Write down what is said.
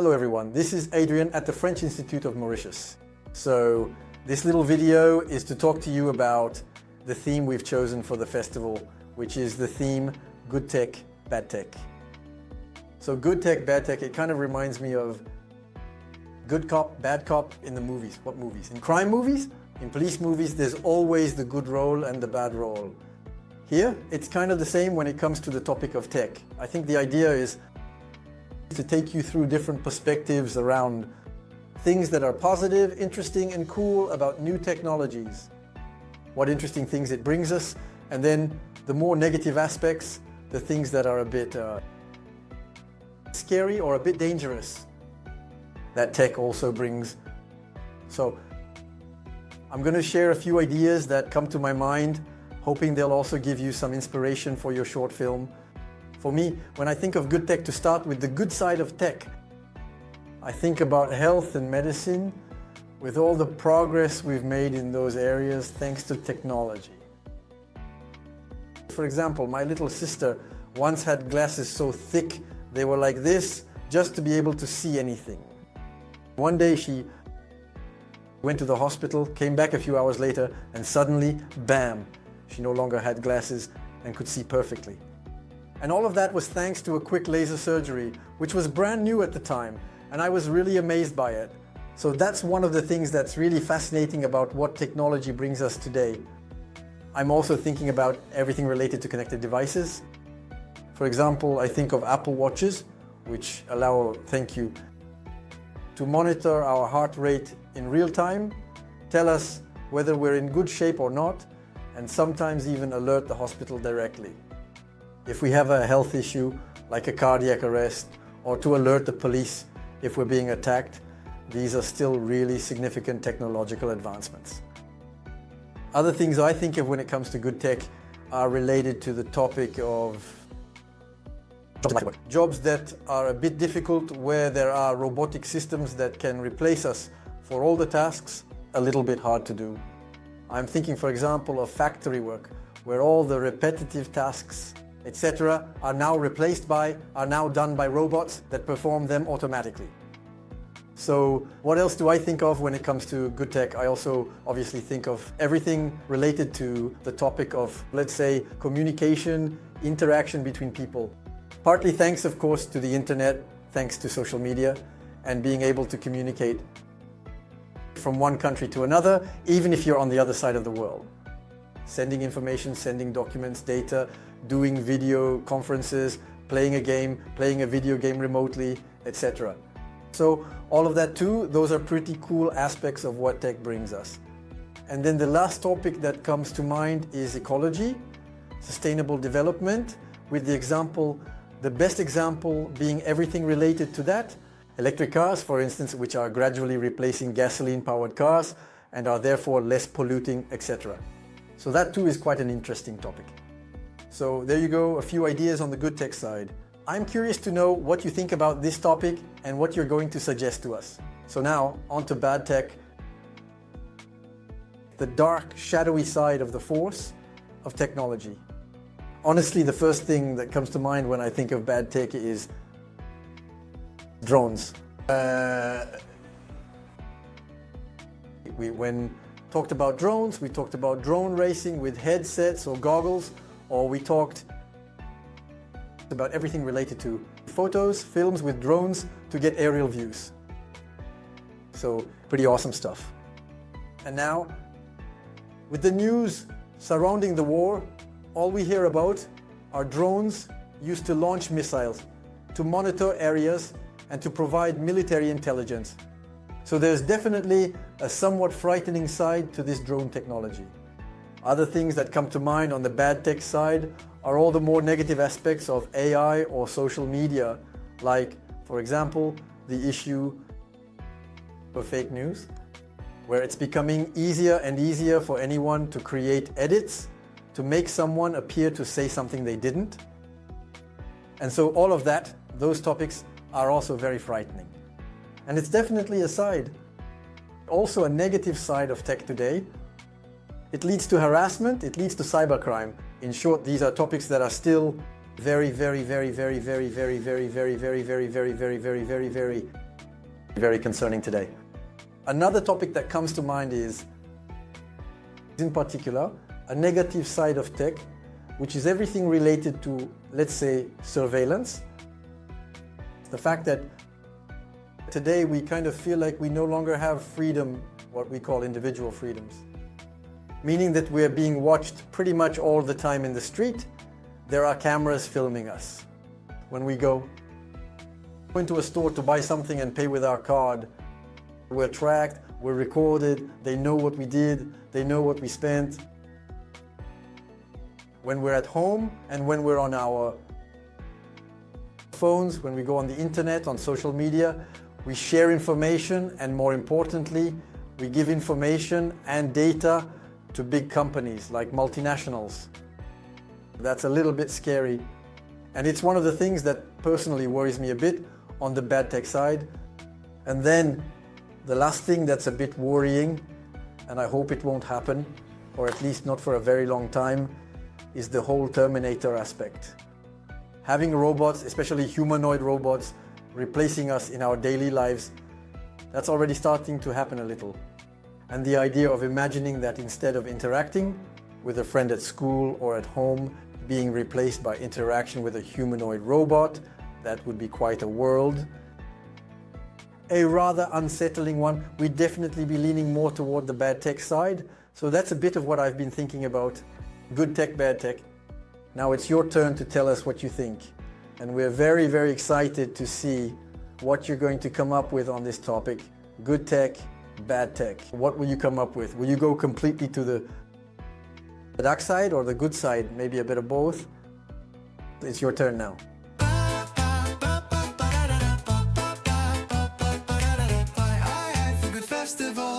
Hello everyone, this is Adrian at the French Institute of Mauritius. So this little video is to talk to you about the theme we've chosen for the festival, which is the theme Good Tech, Bad Tech. So good tech, bad tech, it kind of reminds me of good cop, bad cop in the movies. What movies? In crime movies? In police movies, there's always the good role and the bad role. Here, it's kind of the same when it comes to the topic of tech. I think the idea is to take you through different perspectives around things that are positive, interesting, and cool about new technologies. What interesting things it brings us, and then the more negative aspects, the things that are a bit scary or a bit dangerous that tech also brings. So I'm going to share a few ideas that come to my mind, hoping they'll also give you some inspiration for your short film. For me, when I think of good tech, to start with the good side of tech, I think about health and medicine with all the progress we've made in those areas thanks to technology. For example, my little sister once had glasses so thick they were like this just to be able to see anything. One day she went to the hospital, came back a few hours later, and suddenly, bam, she no longer had glasses and could see perfectly. And all of that was thanks to a quick laser surgery, which was brand new at the time, and I was really amazed by it. So that's one of the things that's really fascinating about what technology brings us today. I'm also thinking about everything related to connected devices. For example, I think of Apple Watches, which allow, thank you, to monitor our heart rate in real time, tell us whether we're in good shape or not, and sometimes even alert the hospital directly. If we have a health issue, like a cardiac arrest, or to alert the police if we're being attacked, these are still really significant technological advancements. Other things I think of when it comes to good tech are related to the topic of jobs that are a bit difficult, where there are robotic systems that can replace us for all the tasks, a little bit hard to do. I'm thinking, for example, of factory work, where all the repetitive tasks, etc., are now done by robots that perform them automatically. So what else do I think of when it comes to good tech? I also obviously think of everything related to the topic of, let's say, communication, interaction between people. Partly thanks, of course, to the internet, thanks to social media, and being able to communicate from one country to another, even if you're on the other side of the world. Sending information, sending documents, data, doing video conferences, playing a video game remotely, etc. So all of that too, those are pretty cool aspects of what tech brings us. And then the last topic that comes to mind is ecology, sustainable development, with the best example being everything related to that. Electric cars, for instance, which are gradually replacing gasoline-powered cars and are therefore less polluting, etc. So that too is quite an interesting topic. So there you go, a few ideas on the good tech side. I'm curious to know what you think about this topic and what you're going to suggest to us. So now, on to bad tech. The dark, shadowy side of the force of technology. Honestly, the first thing that comes to mind when I think of bad tech is drones. When talked about drones, we talked about drone racing with headsets or goggles, or we talked about everything related to photos, films with drones to get aerial views. So pretty awesome stuff. And now, with the news surrounding the war, all we hear about are drones used to launch missiles, to monitor areas, and to provide military intelligence. So there's definitely a somewhat frightening side to this drone technology. Other things that come to mind on the bad tech side are all the more negative aspects of AI or social media, like, for example, the issue of fake news, where it's becoming easier and easier for anyone to create edits to make someone appear to say something they didn't. And so all of that, those topics are also very frightening. And it's definitely a side. Also a negative side of tech today. It leads to harassment, it leads to cybercrime. In short, these are topics that are still very very concerning today. Another topic that comes to mind is, in particular, a negative side of tech, which is everything related to, let's say, surveillance. The fact that today we kind of feel like we no longer have freedom, what we call individual freedoms. Meaning that we're being watched pretty much all the time in the street. There are cameras filming us. When we go into a store to buy something and pay with our card, we're tracked, we're recorded, they know what we did, they know what we spent. When we're at home and when we're on our phones, when we go on the internet, on social media, we share information, and more importantly, we give information and data to big companies like multinationals. That's a little bit scary. And it's one of the things that personally worries me a bit on the bad tech side. And then the last thing that's a bit worrying, and I hope it won't happen, or at least not for a very long time, is the whole Terminator aspect. Having robots, especially humanoid robots, replacing us in our daily lives, that's already starting to happen a little. And the idea of imagining that instead of interacting with a friend at school or at home, being replaced by interaction with a humanoid robot, that would be quite a world. A rather unsettling one. We'd definitely be leaning more toward the bad tech side. So that's a bit of what I've been thinking about. Good tech, bad tech. Now it's your turn to tell us what you think. And we're very, very excited to see what you're going to come up with on this topic. Good tech, bad tech. What will you come up with? Will you go completely to the dark side or the good side? Maybe a bit of both? It's your turn now. Festival.